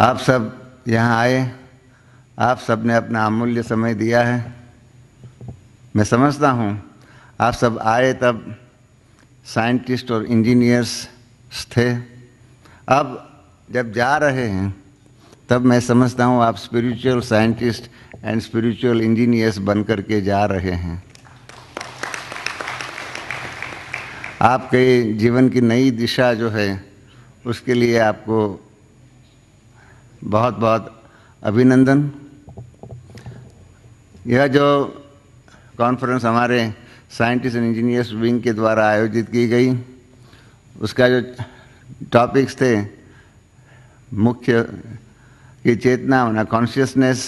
आप सब यहाँ आए, आप सब ने अपना अमूल्य समय दिया है। मैं समझता हूँ आप सब आए तब साइंटिस्ट और इंजीनियर्स थे, अब जब जा रहे हैं तब मैं समझता हूँ आप spiritual scientist and spiritual engineers बन करके जा रहे हैं। आपके जीवन की नई दिशा जो है उसके लिए आपको बहुत बहुत अभिनंदन। यह जो कॉन्फ्रेंस हमारे साइंटिस्ट एंड इंजीनियर्स विंग के द्वारा आयोजित की गई, उसका जो टॉपिक्स थे मुख्य कि चेतना माना कॉन्शियसनेस,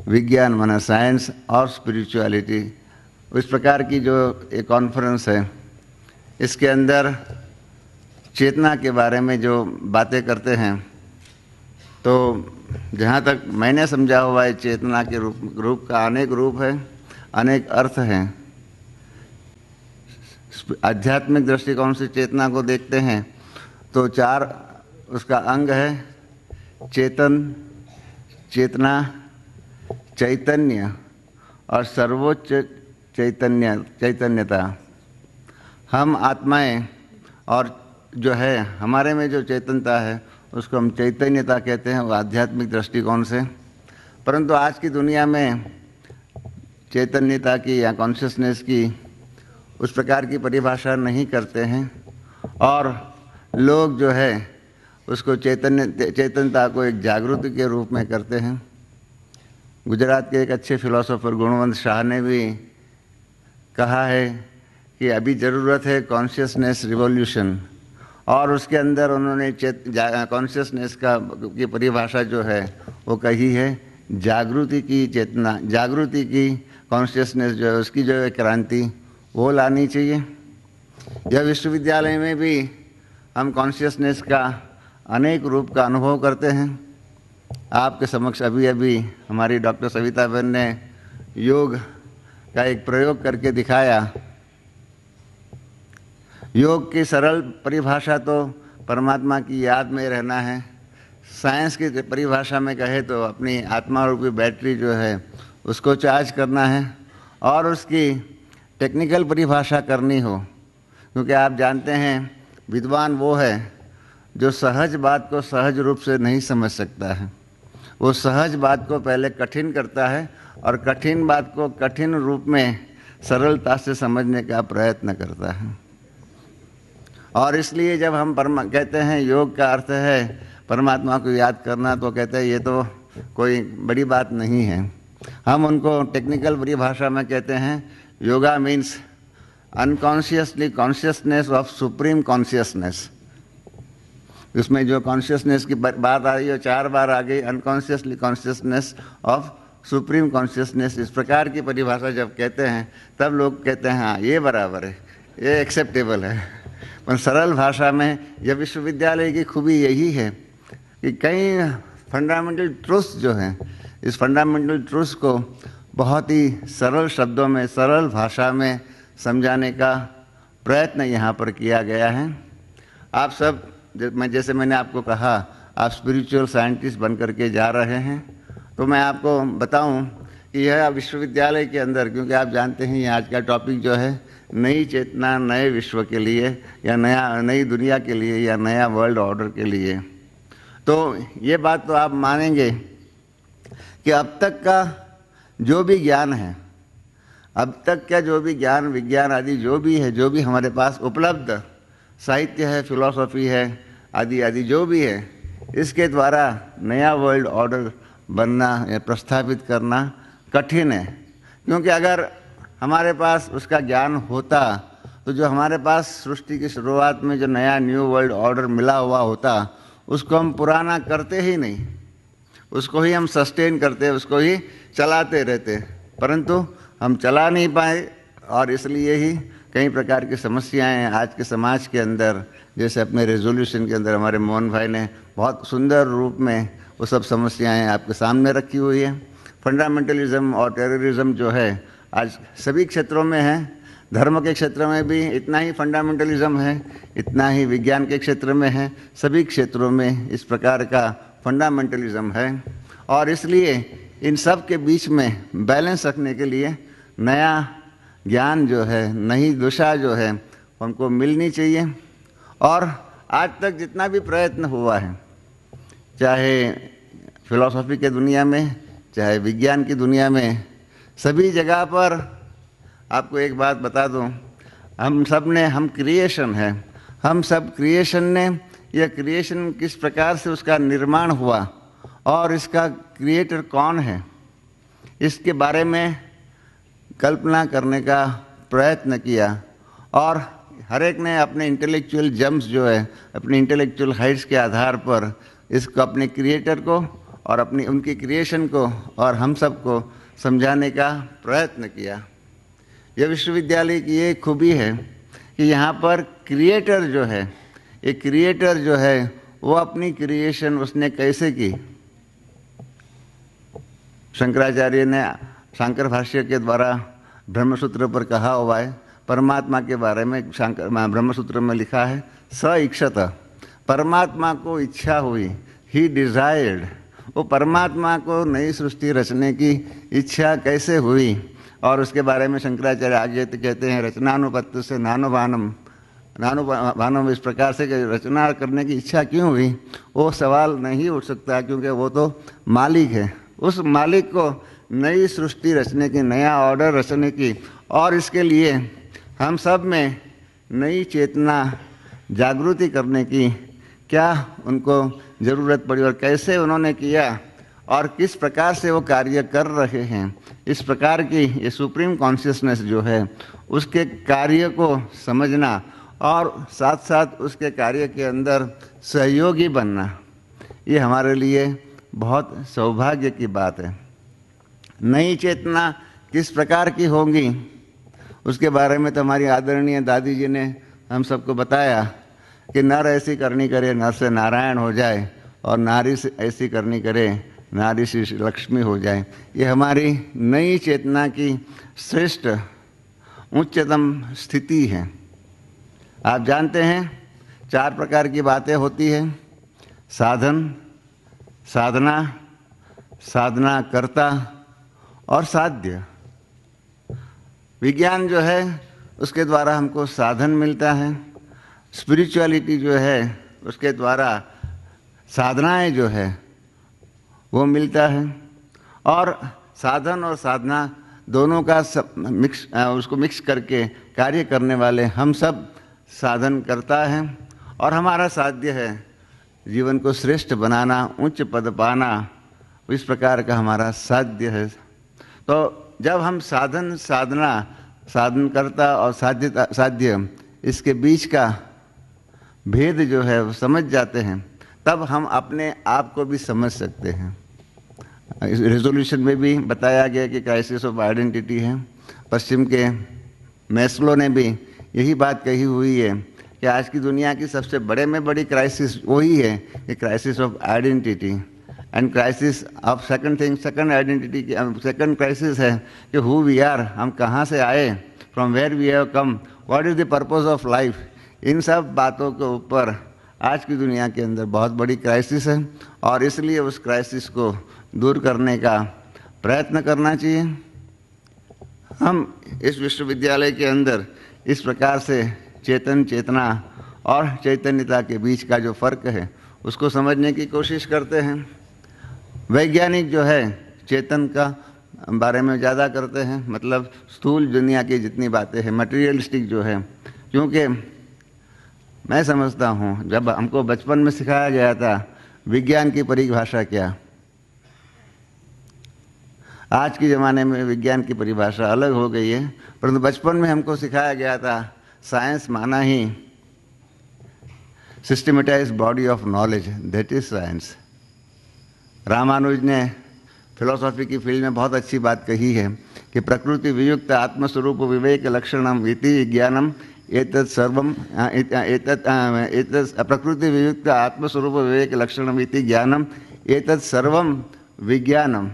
विज्ञान माना साइंस और स्पिरिचुअलिटी, उस प्रकार की जो एक कॉन्फ्रेंस है इसके अंदर चेतना के बारे में जो बातें करते हैं तो जहाँ तक मैंने समझा हुआ है चेतना के रूप का अनेक रूप है, अनेक अर्थ हैं। आध्यात्मिक दृष्टिकोण से चेतना को देखते हैं तो चार उसका अंग है, चेतन, चेतना, चैतन्य और सर्वोच्च चैतन्यता। हम आत्माएं और जो है हमारे में जो चेतनता है उसको हम चैतन्यता कहते हैं, वो आध्यात्मिक दृष्टिकोण से। परंतु आज की दुनिया में चैतन्यता की या कॉन्शियसनेस की उस प्रकार की परिभाषा नहीं करते हैं और लोग जो है उसको चेतनता को एक जागृति के रूप में करते हैं। गुजरात के एक अच्छे फिलोसोफर गुणवंत शाह ने भी कहा है कि अभी ज़रूरत है कॉन्शियसनेस रिवॉल्यूशन, और उसके अंदर उन्होंने कॉन्शियसनेस की परिभाषा जो है वो कही है जागृति की चेतना, जागृति की कॉन्शियसनेस जो है उसकी जो है क्रांति वो लानी चाहिए। यह विश्वविद्यालय में भी हम कॉन्शियसनेस का अनेक रूप का अनुभव करते हैं। आपके समक्ष अभी अभी हमारी डॉक्टर सविता बहन ने योग का एक प्रयोग करके दिखाया। योग की सरल परिभाषा तो परमात्मा की याद में रहना है। साइंस की परिभाषा में कहे तो अपनी आत्मा रूपी बैटरी जो है उसको चार्ज करना है, और उसकी टेक्निकल परिभाषा करनी हो, क्योंकि आप जानते हैं विद्वान वो है जो सहज बात को सहज रूप से नहीं समझ सकता है। वो सहज बात को पहले कठिन करता है और कठिन बात को कठिन रूप में सरलता से समझने का प्रयत्न करता है। और इसलिए जब हम कहते हैं योग का अर्थ है परमात्मा को याद करना, तो कहते हैं ये तो कोई बड़ी बात नहीं है। हम उनको टेक्निकल परिभाषा में कहते हैं yoga means unconsciously consciousness of supreme consciousness. उसमें जो कॉन्शियसनेस की बात आ रही है 4 बार आ गई, unconsciously consciousness of supreme consciousness. इस प्रकार की परिभाषा जब कहते हैं तब लोग कहते हैं हाँ ये बराबर है, ये एक्सेप्टेबल है। पर सरल भाषा में यह विश्वविद्यालय की खूबी यही है कि कई फंडामेंटल ट्रूथ्स जो हैं, इस फंडामेंटल ट्रूथ्स को बहुत ही सरल शब्दों में, सरल भाषा में समझाने का प्रयत्न यहाँ पर किया गया है। आप सब, जैसे मैंने आपको कहा, आप स्पिरिचुअल साइंटिस्ट बन करके जा रहे हैं, तो मैं आपको बताऊं कि यह विश्वविद्यालय के अंदर, क्योंकि आप जानते हैं ये आज का टॉपिक जो है नई चेतना नए विश्व के लिए या नई दुनिया के लिए या नया वर्ल्ड ऑर्डर के लिए, तो ये बात तो आप मानेंगे कि अब तक का जो भी ज्ञान है, अब तक का जो भी ज्ञान विज्ञान आदि जो भी है, जो भी हमारे पास उपलब्ध साहित्य है, फिलॉसफी है आदि आदि जो भी है, इसके द्वारा नया वर्ल्ड ऑर्डर बनना या प्रस्थापित करना कठिन है। क्योंकि अगर हमारे पास उसका ज्ञान होता तो जो हमारे पास सृष्टि की शुरुआत में जो नया न्यू वर्ल्ड ऑर्डर मिला हुआ होता, उसको हम पुराना करते ही नहीं, उसको ही हम सस्टेन करते, उसको ही चलाते रहते, परंतु हम चला नहीं पाए और इसलिए ही कई प्रकार की समस्याएं आज के समाज के अंदर, जैसे अपने रेजोल्यूशन के अंदर हमारे मोहन भाई ने बहुत सुंदर रूप में वो सब समस्याएं आपके सामने रखी हुई है। फंडामेंटलिज्म और टेररिज्म जो है आज सभी क्षेत्रों में है, धर्म के क्षेत्र में भी इतना ही फंडामेंटलिज्म है, इतना ही विज्ञान के क्षेत्र में है, सभी क्षेत्रों में इस प्रकार का फंडामेंटलिज्म है। और इसलिए इन सब के बीच में बैलेंस रखने के लिए नया ज्ञान जो है, नई दिशा जो है उनको मिलनी चाहिए। और आज तक जितना भी प्रयत्न हुआ है, चाहे फिलॉसफी के दुनिया में, चाहे विज्ञान की दुनिया में, सभी जगह पर आपको एक बात बता दूं, हम क्रिएशन है, हम सब क्रिएशन ने, यह क्रिएशन किस प्रकार से उसका निर्माण हुआ और इसका क्रिएटर कौन है, इसके बारे में कल्पना करने का प्रयत्न किया। और हर एक ने अपने इंटेलेक्चुअल जम्प्स जो है, अपनी इंटेलेक्चुअल हाइट्स के आधार पर इसको, अपने क्रिएटर को और अपनी उनकी क्रिएशन को और हम सब को समझाने का प्रयत्न किया। यह विश्वविद्यालय की ये खूबी है कि यहाँ पर क्रिएटर जो है, एक क्रिएटर जो है वो अपनी क्रिएशन उसने कैसे की। शंकराचार्य ने शांकर भाष्य के द्वारा ब्रह्मसूत्र पर कहा हुआ है, परमात्मा के बारे में ब्रह्मसूत्र में लिखा है, स इक्षत, परमात्मा को इच्छा हुई, ही डिजायर्ड, वो परमात्मा को नई सृष्टि रचने की इच्छा कैसे हुई। और उसके बारे में शंकराचार्य आगे तो कहते हैं, रचनानुपत्ति से नानुभानम, इस प्रकार से रचना करने की इच्छा क्यों हुई, वो सवाल नहीं उठ सकता, क्योंकि वो तो मालिक है। उस मालिक को नई सृष्टि रचने की, नया ऑर्डर रचने की, और इसके लिए हम सब में नई चेतना जागृति करने की क्या उनको ज़रूरत पड़ी और कैसे उन्होंने किया और किस प्रकार से वो कार्य कर रहे हैं। इस प्रकार की ये सुप्रीम कॉन्शियसनेस जो है, उसके कार्य को समझना और साथ साथ उसके कार्य के अंदर सहयोगी बनना, ये हमारे लिए बहुत सौभाग्य की बात है। नई चेतना किस प्रकार की होगी उसके बारे में तो हमारी आदरणीय दादी जी ने हम सबको बताया कि नर ऐसी करनी करे नर से नारायण हो जाए, और नारी से ऐसी करनी करे नारी से लक्ष्मी हो जाए। ये हमारी नई चेतना की श्रेष्ठ उच्चतम स्थिति है। आप जानते हैं 4 प्रकार की बातें होती है, साधन, साधना, साधना कर्ता और साध्य। विज्ञान जो है उसके द्वारा हमको साधन मिलता है, स्पिरिचुअलिटी जो है उसके द्वारा साधनाएं जो है वो मिलता है। और साधन और साधना दोनों का उसको मिक्स करके कार्य करने वाले हम सब साधन करता है। और हमारा साध्य है जीवन को श्रेष्ठ बनाना, उच्च पद पाना, इस प्रकार का हमारा साध्य है। तो जब हम साधन, साधना, साधन करता और साध्य इसके बीच का भेद जो है वो समझ जाते हैं, तब हम अपने आप को भी समझ सकते हैं। इस रेजोल्यूशन में भी बताया गया कि क्राइसिस ऑफ आइडेंटिटी है। पश्चिम के मैस्लो ने भी यही बात कही हुई है कि आज की दुनिया की सबसे बड़े में बड़ी क्राइसिस वही है कि crisis of identity and crisis of second identity की सेकंड क्राइसिस है कि हु वी आर, हम कहाँ से आए, from where we have come, what is the purpose of life. इन सब बातों के ऊपर आज की दुनिया के अंदर बहुत बड़ी क्राइसिस है और इसलिए उस क्राइसिस को दूर करने का प्रयत्न करना चाहिए। हम इस विश्वविद्यालय के अंदर इस प्रकार से चेतन, चेतना और चैतन्यता के बीच का जो फर्क है उसको समझने की कोशिश करते हैं। वैज्ञानिक जो है चेतन का बारे में ज़्यादा करते हैं, मतलब स्थूल दुनिया की जितनी बातें हैं, मटेरियलिस्टिक जो है। क्योंकि मैं समझता हूँ जब हमको बचपन में सिखाया गया था विज्ञान की परिभाषा क्या, आज के ज़माने में विज्ञान की परिभाषा अलग हो गई है, परंतु बचपन में हमको सिखाया गया था साइंस माना ही systematize body of knowledge, that is science. Ramanuja ने फिलोसॉफी की फील्ड में बहुत अच्छी बात कही है कि प्रकृति वियुक्त आत्मस्वरूप विवेक लक्षणम इति ज्ञानम एतत् सर्वम प्रकृति वियुक्त आत्मस्वरूप विवेक लक्षणम इति ज्ञानम एतत् सर्वम विज्ञानम।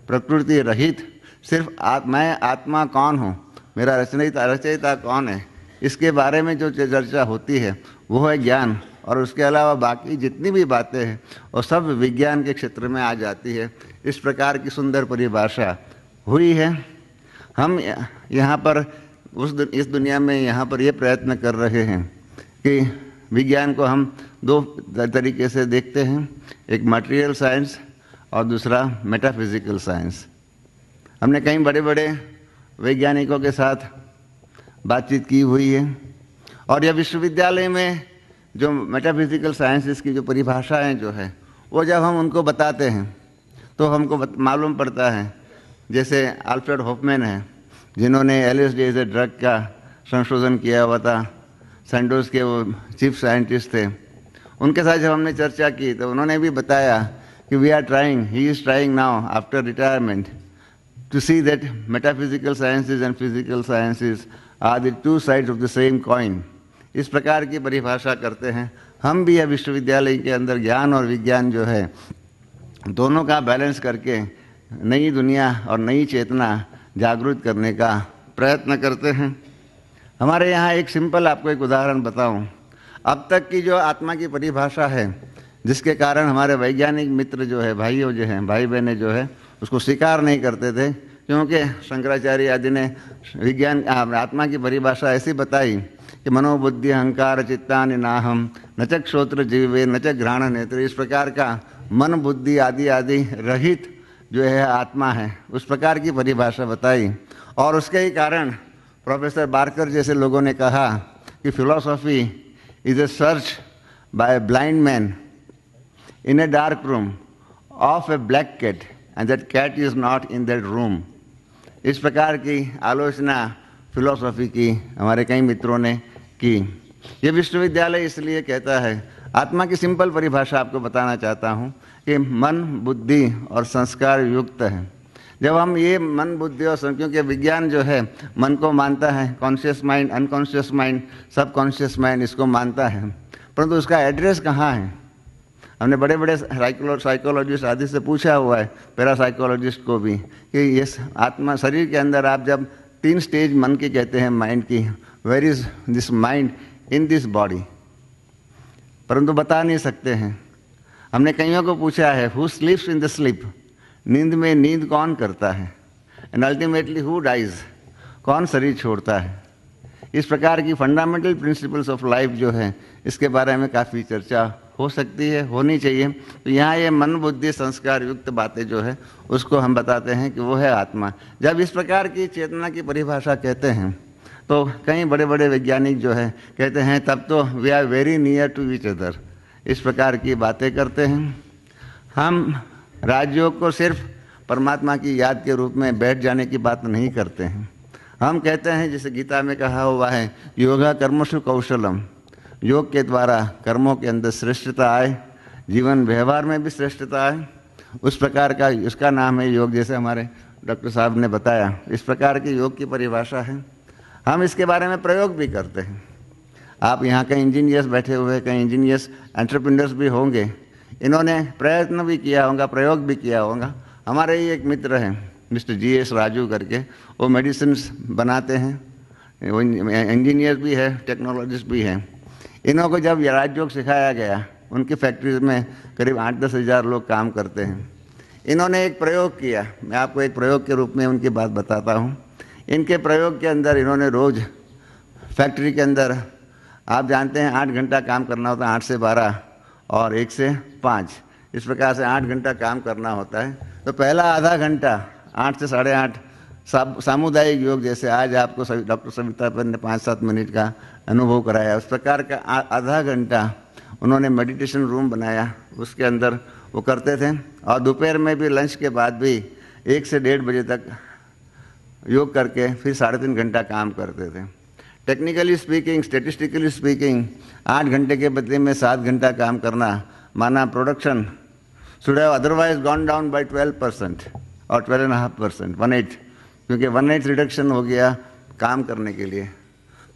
प्रकृति रहित सिर्फ मैं आत्मा कौन हूँ, मेरा रचयिता कौन है, इसके बारे में जो चर्चा होती है वो है ज्ञान। और उसके अलावा बाकी जितनी भी बातें हैं वो सब विज्ञान के क्षेत्र में आ जाती है। इस प्रकार की सुंदर परिभाषा हुई है। हम यहाँ पर इस दुनिया में यहाँ पर ये प्रयत्न कर रहे हैं कि विज्ञान को हम दो तरीके से देखते हैं, एक मटेरियल साइंस और दूसरा मेटाफिजिकल साइंस। हमने कई बड़े बड़े वैज्ञानिकों के साथ बातचीत की हुई है और यह विश्वविद्यालय में जो मेटाफिजिकल साइंसेस की जो परिभाषाएं जो है वो जब हम उनको बताते हैं तो हमको मालूम पड़ता है, जैसे अल्फ्रेड हॉफमैन है जिन्होंने LSD एज ए ड्रग का संशोधन किया हुआ था, सैंडोज के वो चीफ साइंटिस्ट थे। उनके साथ जब हमने चर्चा की तो उन्होंने भी बताया कि he is trying now after retirement to see that metaphysical sciences and physical sciences are the two sides of the same coin। इस प्रकार की परिभाषा करते हैं। हम भी यह विश्वविद्यालय के अंदर ज्ञान और विज्ञान जो है दोनों का बैलेंस करके नई दुनिया और नई चेतना जागृत करने का प्रयत्न करते हैं। हमारे यहाँ एक सिंपल आपको एक उदाहरण बताऊं। अब तक की जो आत्मा की परिभाषा है जिसके कारण हमारे वैज्ञानिक मित्र जो है, भाइयों जो हैं, भाई बहनें जो है उसको स्वीकार नहीं करते थे, क्योंकि शंकराचार्य आदि ने विज्ञान आत्मा की परिभाषा ऐसी बताई कि मनोबुद्धि अहंकार चित्तानि नाहम न च श्रोत्र जीवे न च घ्राण नेत्र। इस प्रकार का मन बुद्धि आदि आदि रहित जो है आत्मा है, उस प्रकार की परिभाषा बताई। और उसके ही कारण प्रोफेसर बार्कर जैसे लोगों ने कहा कि philosophy is a search by a blind man in a dark room of a black cat and that cat is not in that room। इस प्रकार की आलोचना फिलॉसफी की हमारे कई मित्रों ने की। ये विश्वविद्यालय इसलिए कहता है, आत्मा की सिंपल परिभाषा आपको बताना चाहता हूँ कि मन बुद्धि और संस्कार युक्त है। जब हम ये मन बुद्धि और क्योंकि विज्ञान जो है मन को मानता है, conscious mind, unconscious mind, subconscious mind, इसको मानता है, परंतु उसका एड्रेस कहाँ है? हमने बड़े बड़े साइकोलॉजिस्ट आदि से पूछा हुआ है, पैरासाइकोलॉजिस्ट को भी, कि ये आत्मा शरीर के अंदर आप जब 3 स्टेज मन की कहते हैं माइंड की, where is this mind in this body, परंतु बता नहीं सकते हैं। हमने कईयों को पूछा है, हु स्लीप्स इन द स्लीप, नींद में नींद कौन करता है, एंड अल्टीमेटली हु डाइज, कौन शरीर छोड़ता है। इस प्रकार की फंडामेंटल प्रिंसिपल्स ऑफ लाइफ जो है इसके बारे में काफ़ी चर्चा हो सकती है, होनी चाहिए। तो यहाँ ये मन बुद्धि संस्कार युक्त बातें जो है उसको हम बताते हैं कि वो है आत्मा। जब इस प्रकार की चेतना की परिभाषा कहते हैं तो कई बड़े बड़े वैज्ञानिक जो है कहते हैं तब तो we are very near to each other, इस प्रकार की बातें करते हैं। हम राजयोग को सिर्फ परमात्मा की याद के रूप में बैठ जाने की बात नहीं करते हैं। हम कहते हैं, जैसे गीता में कहा हुआ है, योगा कर्मसु कौशलम, योग के द्वारा कर्मों के अंदर श्रेष्ठता आए, जीवन व्यवहार में भी श्रेष्ठता आए, उस प्रकार का उसका नाम है योग। जैसे हमारे डॉक्टर साहब ने बताया, इस प्रकार की योग की परिभाषा है। हम इसके बारे में प्रयोग भी करते हैं। आप यहाँ कई इंजीनियर्स बैठे हुए, कई इंजीनियर्स एंटरप्रेन्योर्स भी होंगे, इन्होंने प्रयत्न भी किया होगा, प्रयोग भी किया होगा। हमारे ही एक मित्र हैं मिस्टर GS राजू करके, वो मेडिसिन बनाते हैं, वो इंजीनियर भी है, टेक्नोलॉजिस्ट भी हैं। इन्हों को जब राजयोग सिखाया गया, उनकी फैक्ट्रीज में करीब 8-10 हज़ार लोग काम करते हैं। इन्होंने एक प्रयोग किया, मैं आपको एक प्रयोग के रूप में उनकी बात बताता हूँ। इनके प्रयोग के अंदर इन्होंने रोज़ फैक्ट्री के अंदर, आप जानते हैं 8 घंटा काम करना होता है, 8 से 12 और 1 से 5, इस प्रकार से 8 घंटा काम करना होता है। तो पहला आधा घंटा 8 से 8:30 सामुदायिक योग, जैसे आज आपको डॉक्टर सविता पर ने 5-7 मिनट का अनुभव कराया, उस प्रकार का आधा घंटा उन्होंने मेडिटेशन रूम बनाया, उसके अंदर वो करते थे। और दोपहर में भी, लंच के बाद भी 1 से 1:30 बजे तक योग करके फिर 3.5 घंटा काम करते थे। टेक्निकली स्पीकिंग, स्टेटिस्टिकली स्पीकिंग, 8 घंटे के बदले में 7 घंटा काम करना, माना production should have otherwise gone down by 12% और 12.5%, 1/8, क्योंकि 1/8 रिडक्शन हो गया काम करने के लिए।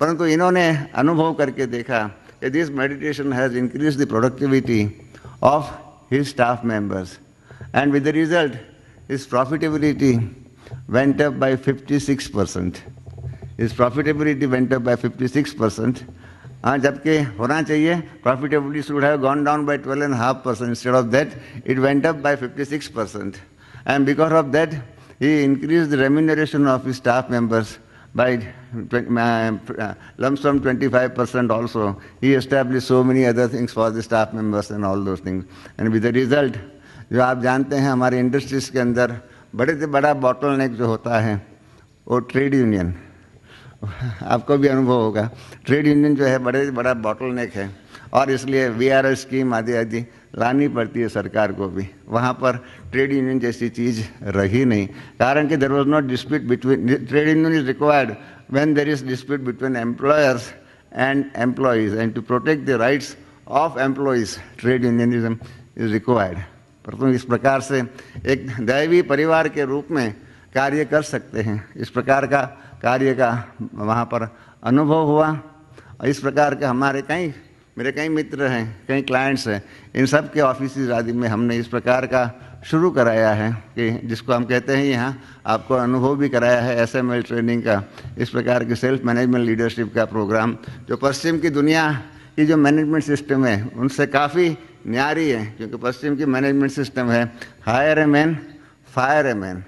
परंतु इन्होंने अनुभव करके देखा कि this meditation has increase the productivity of his staff members and with the result his profitability went up by 56%. His profitability went up by 56%. जबकि होना चाहिए profitability should have gone down by 12.5%. Instead of that, it went up by 56%. And because of that, he increased the remuneration of his staff members by lump sum 25% also. He established so many other things for the staff members and all those things. And with the result, जो आप जानते हैं हमारे industries के अंदर बड़े से बड़ा बॉटल नेक जो होता है वो ट्रेड यूनियन, आपको भी अनुभव होगा। ट्रेड यूनियन जो है बड़े से बड़ा बॉटल नेक है और इसलिए VRS स्कीम आदि आदि लानी पड़ती है सरकार को भी। वहाँ पर ट्रेड यूनियन जैसी चीज़ रही नहीं, कारण कि there was not dispute between, trade union is required when there is dispute between employers and employees and to protect the rights of employees trade unionism is required. परंतु इस प्रकार से एक दैवी परिवार के रूप में कार्य कर सकते हैं, इस प्रकार का कार्य का वहाँ पर अनुभव हुआ। और इस प्रकार के मेरे कई मित्र हैं, कई क्लाइंट्स हैं, इन सब के ऑफिस आदि में हमने इस प्रकार का शुरू कराया है कि जिसको हम कहते हैं यहाँ आपको अनुभव भी कराया है SML ट्रेनिंग का, इस प्रकार के सेल्फ मैनेजमेंट लीडरशिप का प्रोग्राम जो पश्चिम की दुनिया की जो मैनेजमेंट सिस्टम है उनसे काफ़ी न्यारी है, क्योंकि पश्चिम की मैनेजमेंट सिस्टम है higher a man fire a man,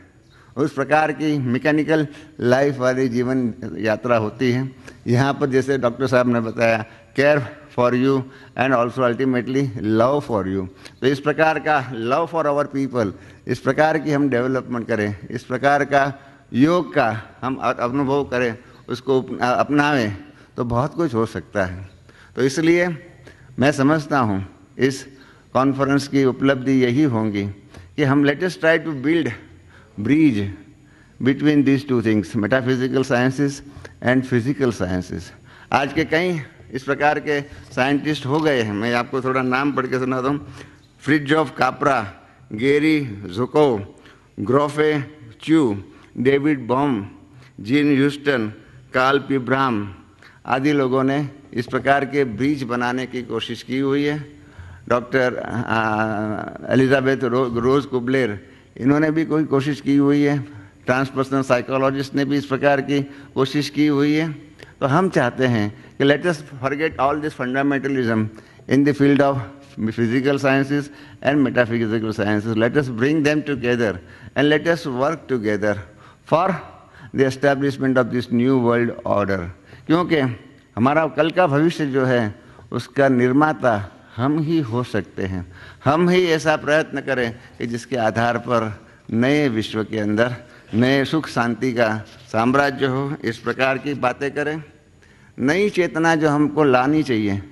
उस प्रकार की मैकेनिकल लाइफ वाली जीवन यात्रा होती है। यहाँ पर जैसे डॉक्टर साहब ने बताया care for you and also ultimately love for you, तो इस प्रकार का लव फॉर आवर पीपल, इस प्रकार की हम डेवलपमेंट करें, इस प्रकार का योग का हम अनुभव करें, उसको अपनावें तो बहुत कुछ हो सकता है। तो इसलिए मैं समझता हूँ इस कॉन्फ्रेंस की उपलब्धि यही होंगी कि हम let us try to build bridge between these two things, metaphysical sciences and physical sciences. आज के कई इस प्रकार के साइंटिस्ट हो गए हैं, मैं आपको थोड़ा नाम पढ़ के सुनाता हूँ। फ्रिट्जॉफ काप्रा, गेरी जुको, ग्रोफे Chew, David Bohm, Jean Houston, Karl Pribram आदि लोगों ने इस प्रकार के ब्रिज बनाने की कोशिश की हुई है। डॉक्टर एलिजाबेथ रोज कुबलेर, इन्होंने भी कोई कोशिश की हुई है। ट्रांसपर्सनल साइकोलॉजिस्ट ने भी इस प्रकार की कोशिश की हुई है। तो हम चाहते हैं कि let us forget all this fundamentalism in the field of physical sciences and metaphysical sciences. Let us bring them together and let us work together for the establishment of this new world order. क्योंकि हमारा कल का भविष्य जो है उसका निर्माता हम ही हो सकते हैं। हम ही ऐसा प्रयत्न करें कि जिसके आधार पर नए विश्व के अंदर नए सुख शांति का साम्राज्य हो, इस प्रकार की बातें करें। नई चेतना जो हमको लानी चाहिए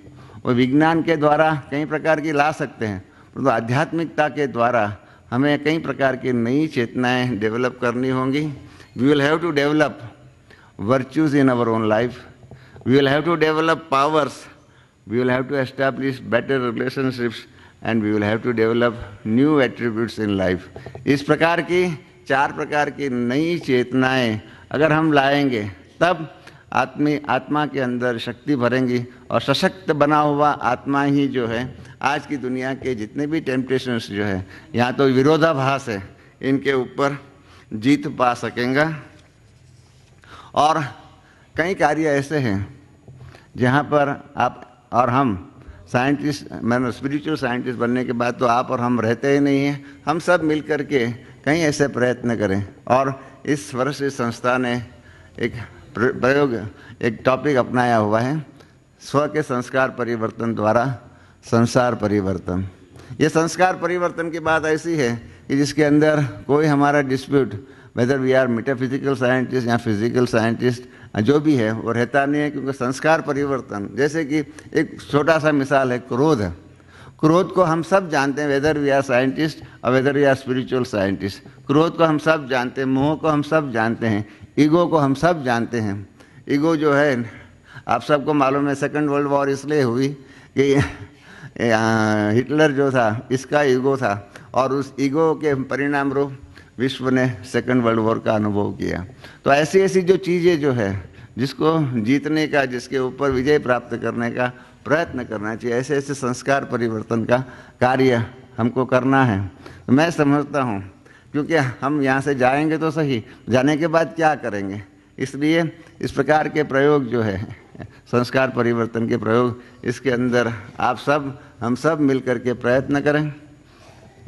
वो विज्ञान के द्वारा कई प्रकार की ला सकते हैं, परंतु आध्यात्मिकता के द्वारा हमें कई प्रकार की नई चेतनाएं डेवलप करनी होंगी। We will have to develop virtues in our own life. We will have to develop powers. We will have to establish better relationships and we will have to develop new attributes in life. इस प्रकार की 4 प्रकार की नई चेतनाएं अगर हम लाएंगे तब आत्मा के अंदर शक्ति भरेंगी और सशक्त बना हुआ आत्मा ही जो है आज की दुनिया के जितने भी टेम्पटेशंस जो है, यहाँ तो विरोधाभास है, इनके ऊपर जीत पा सकेंगे। और कई कार्य ऐसे हैं जहाँ पर आप और हम साइंटिस्ट, मैंने स्पिरिचुअल साइंटिस्ट बनने के बाद तो आप और हम रहते ही नहीं हैं, हम सब मिल कर के कई ऐसे प्रयत्न करें। और इस वर्ष इस संस्था ने एक प्रयोग, एक टॉपिक अपनाया हुआ है, स्व के संस्कार परिवर्तन द्वारा संसार परिवर्तन। ये संस्कार परिवर्तन की बात ऐसी है कि जिसके अंदर कोई हमारा dispute, whether we are metaphysical scientist या फिजिकल साइंटिस्ट जो भी है वो रहता नहीं है, क्योंकि संस्कार परिवर्तन, जैसे कि एक छोटा सा मिसाल है क्रोध। क्रोध को हम सब जानते हैं, वेदर वी आर साइंटिस्ट और whether we are spiritual scientist. क्रोध को हम सब जानते हैं, मोह को हम सब जानते हैं, ईगो को हम सब जानते हैं। ईगो जो है आप सबको मालूम है सेकंड वर्ल्ड वॉर इसलिए हुई कि हिटलर जो था इसका ईगो था और उस ईगो के परिणाम रूप विश्व ने सेकंड वर्ल्ड वॉर का अनुभव किया। तो ऐसी ऐसी जो चीज़ें जो है जिसको जीतने का, जिसके ऊपर विजय प्राप्त करने का प्रयत्न करना चाहिए, ऐसे ऐसे संस्कार परिवर्तन का कार्य हमको करना है। तो मैं समझता हूँ क्योंकि हम यहाँ से जाएंगे तो सही, जाने के बाद क्या करेंगे, इसलिए इस प्रकार के प्रयोग जो है संस्कार परिवर्तन के प्रयोग, इसके अंदर आप सब हम सब मिल कर के प्रयत्न करें।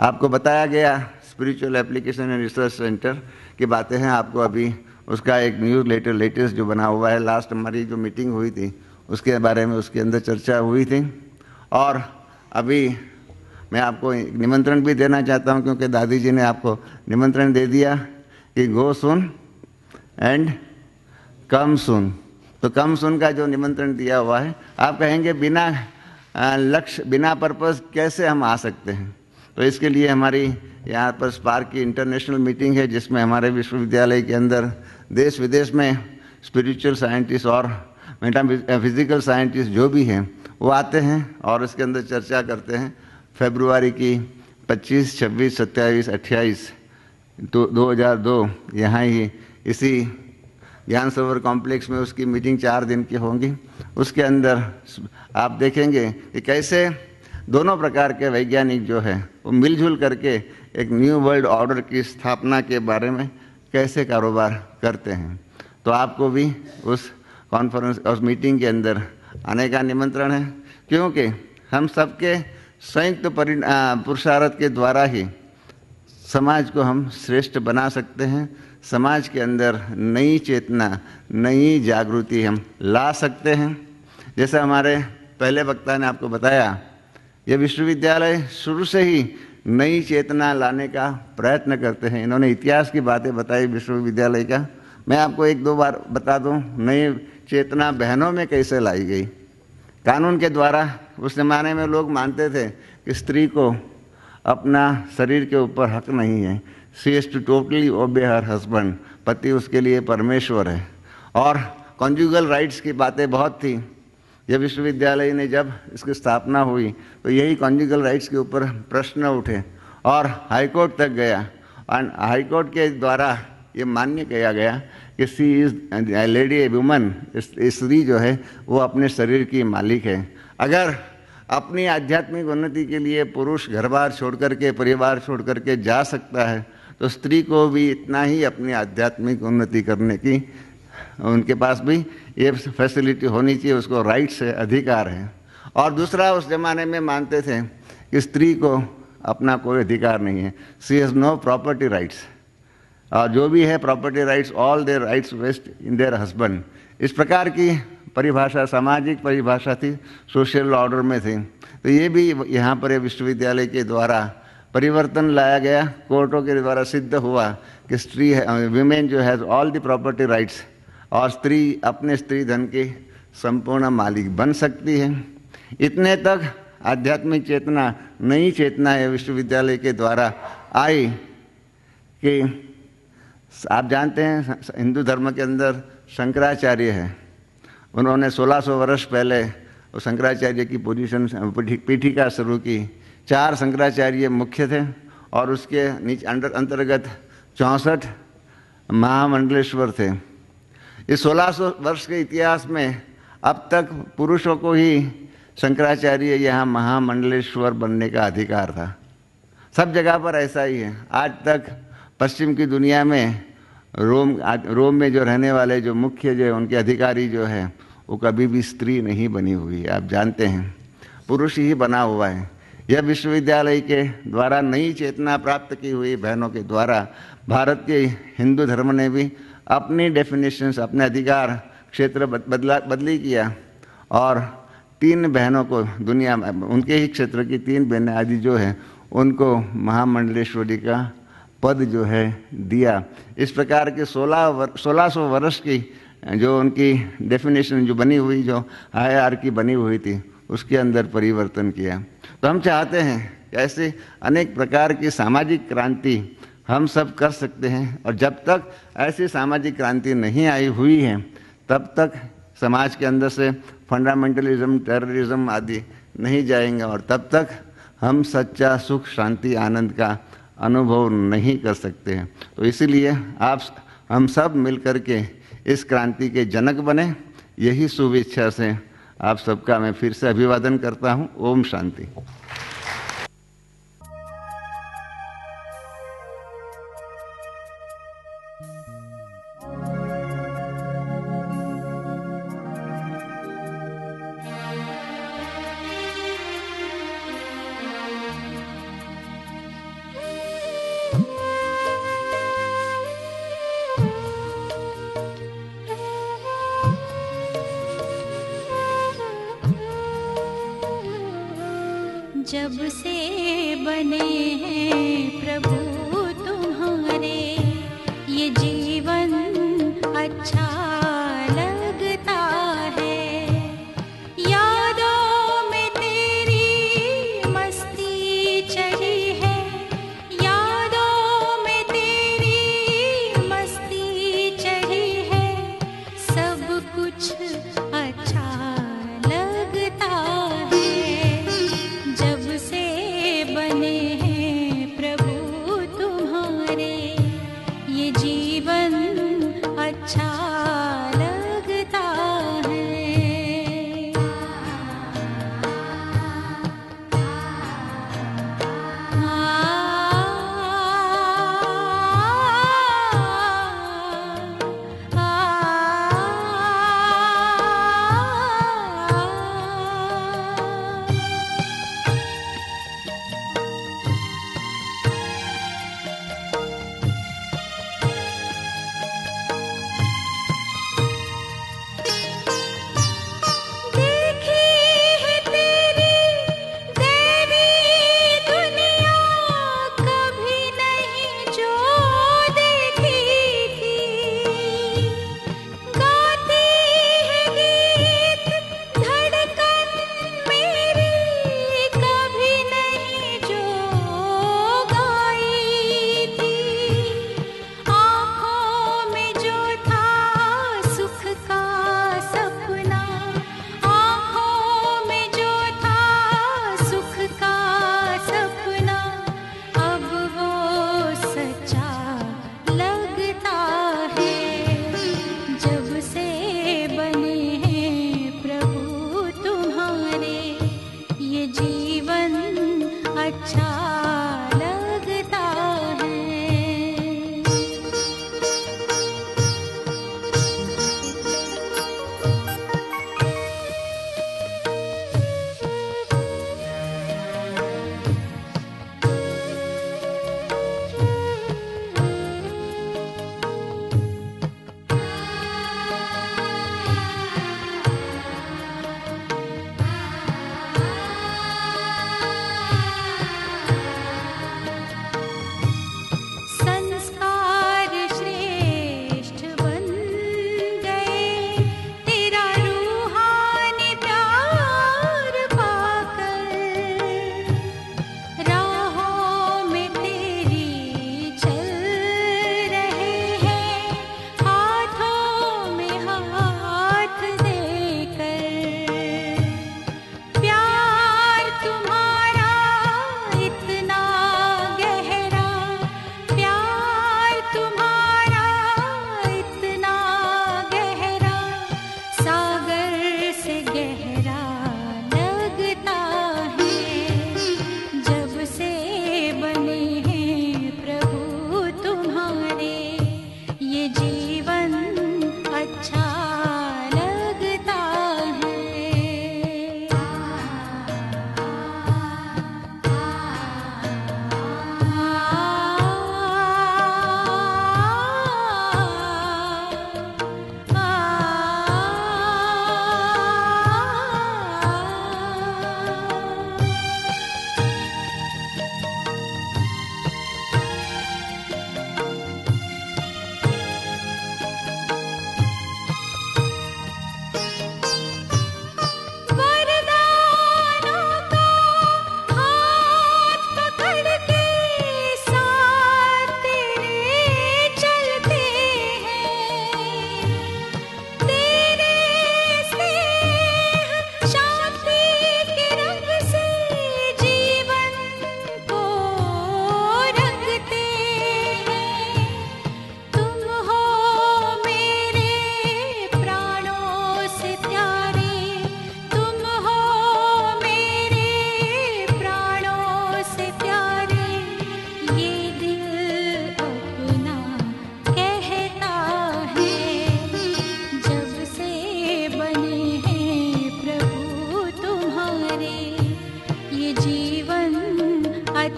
आपको बताया गया spiritual application and research centre की बातें हैं, आपको अभी उसका एक न्यूज़ लेटेस्ट जो बना हुआ है, लास्ट हमारी जो मीटिंग हुई थी उसके बारे में उसके अंदर चर्चा हुई थी। और अभी मैं आपको निमंत्रण भी देना चाहता हूं क्योंकि दादी जी ने आपको निमंत्रण दे दिया कि गो सुन एंड कम सुन। तो कम सुन का जो निमंत्रण दिया हुआ है, आप कहेंगे बिना लक्ष्य बिना पर्पस कैसे हम आ सकते हैं। तो इसके लिए हमारी यहाँ पर स्पार्क की इंटरनेशनल मीटिंग है जिसमें हमारे विश्वविद्यालय के अंदर देश विदेश में स्पिरिचुअल साइंटिस्ट और मेटाफिजिकल साइंटिस्ट जो भी हैं वो आते हैं और इसके अंदर चर्चा करते हैं। फरवरी की 25, 26, 27, 28 2002 यहाँ ही इसी ज्ञान सरोवर कॉम्प्लेक्स में उसकी मीटिंग 4 दिन की होंगी। उसके अंदर आप देखेंगे कि कैसे दोनों प्रकार के वैज्ञानिक जो है वो मिलजुल करके एक न्यू वर्ल्ड ऑर्डर की स्थापना के बारे में कैसे कारोबार करते हैं। तो आपको भी उस कॉन्फ्रेंस उस मीटिंग के अंदर आने का निमंत्रण है क्योंकि हम सबके संयुक्त पुरुषार्थ के द्वारा ही समाज को हम श्रेष्ठ बना सकते हैं। समाज के अंदर नई चेतना, नई जागृति हम ला सकते हैं। जैसा हमारे पहले वक्ता ने आपको बताया, ये विश्वविद्यालय शुरू से ही नई चेतना लाने का प्रयत्न करते हैं। इन्होंने इतिहास की बातें बताई विश्वविद्यालय का, मैं आपको 1-2 बार बता दूं। नई चेतना बहनों में कैसे लाई गई, कानून के द्वारा। उस ज़माने में लोग मानते थे कि स्त्री को अपना शरीर के ऊपर हक नहीं है, शी हैज़ टू टोटली ओबे हर हस्बैंड, पति उसके लिए परमेश्वर है। और कॉन्जुगल राइट्स की बातें बहुत थी। यह विश्वविद्यालय ने जब इसकी स्थापना हुई तो यही कॉन्जुगल राइट्स के ऊपर प्रश्न उठे और हाईकोर्ट तक गया और हाईकोर्ट के द्वारा ये मान्य किया गया कि सी इज़ लेडी ए वुमन, स्त्री जो है वो अपने शरीर की मालिक है। अगर अपनी आध्यात्मिक उन्नति के लिए पुरुष घर बार छोड़ करके, परिवार छोड़ करके जा सकता है तो स्त्री को भी इतना ही अपनी आध्यात्मिक उन्नति करने की उनके पास भी ये फैसिलिटी होनी चाहिए, उसको राइट्स है, अधिकार है। और दूसरा, उस ज़माने में मानते थे कि स्त्री को अपना कोई अधिकार नहीं है, she has no property rights, और जो भी है property rights all their rights vest in their husband. इस प्रकार की परिभाषा सामाजिक परिभाषा थी, सोशल ऑर्डर में थी। तो ये भी यहाँ पर विश्वविद्यालय के द्वारा परिवर्तन लाया गया, कोर्टों के द्वारा सिद्ध हुआ कि स्त्री विमेन जो has all the property rights, और स्त्री अपने स्त्री धन की संपूर्ण मालिक बन सकती है। इतने तक आध्यात्मिक चेतना, नई चेतना है विश्वविद्यालय के द्वारा आई कि आप जानते हैं हिंदू धर्म के अंदर शंकराचार्य है। उन्होंने 1600 वर्ष पहले वो शंकराचार्य की पोजीशन पीठिका शुरू की। 4 शंकराचार्य मुख्य थे और उसके नीचे अंतर्गत 64 महामंडलेश्वर थे। इस 1600 वर्ष के इतिहास में अब तक पुरुषों को ही शंकराचार्य यहाँ महामंडलेश्वर बनने का अधिकार था। सब जगह पर ऐसा ही है। आज तक पश्चिम की दुनिया में रोम में जो रहने वाले जो मुख्य जो उनके अधिकारी जो है वो कभी भी स्त्री नहीं बनी हुई है, आप जानते हैं, पुरुष ही बना हुआ है। यह विश्वविद्यालय के द्वारा नई चेतना प्राप्त की हुई बहनों के द्वारा भारत के हिंदू धर्म ने भी अपनी डेफिनेशंस, अपने अधिकार क्षेत्र बदली किया और 3 बहनों को दुनिया में उनके ही क्षेत्र की 3 बहनें आदि जो है उनको महामंडलेश्वरी का पद जो है दिया। इस प्रकार के 1600 वर्ष की जो उनकी डेफिनेशन जो बनी हुई, जो हायरार्की बनी हुई थी, उसके अंदर परिवर्तन किया। तो हम चाहते हैं कि ऐसे अनेक प्रकार की सामाजिक क्रांति हम सब कर सकते हैं, और जब तक ऐसी सामाजिक क्रांति नहीं आई हुई है तब तक समाज के अंदर से फंडामेंटलिज्म, टेररिज्म आदि नहीं जाएंगे और तब तक हम सच्चा सुख, शांति, आनंद का अनुभव नहीं कर सकते हैं। तो इसीलिए हम सब मिलकर के इस क्रांति के जनक बने, यही शुभ इच्छा से आप सबका मैं फिर से अभिवादन करता हूँ। ओम शांति। जब से बने हैं प्रभु तुम्हारे, ये जीवन अच्छा लगता है। यादों में तेरी मस्ती चढ़ी है, यादों में तेरी मस्ती चढ़ी है। सब कुछ अच्छा लगता है। जब से बने हैं प्रभु तुम्हारे, ये जीवन अच्छा लगता है।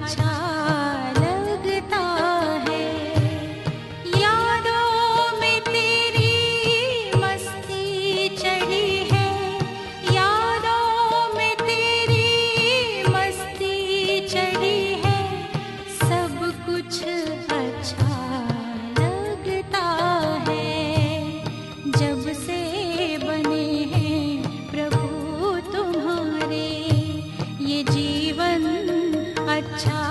अच्छा लगता है। यादों में तेरी मस्ती चढ़ी है, यादों में तेरी मस्ती चढ़ी है, सब कुछ अच्छा लगता है। जब से बने हैं प्रभु तुम्हारे, ये जीवन अच्छा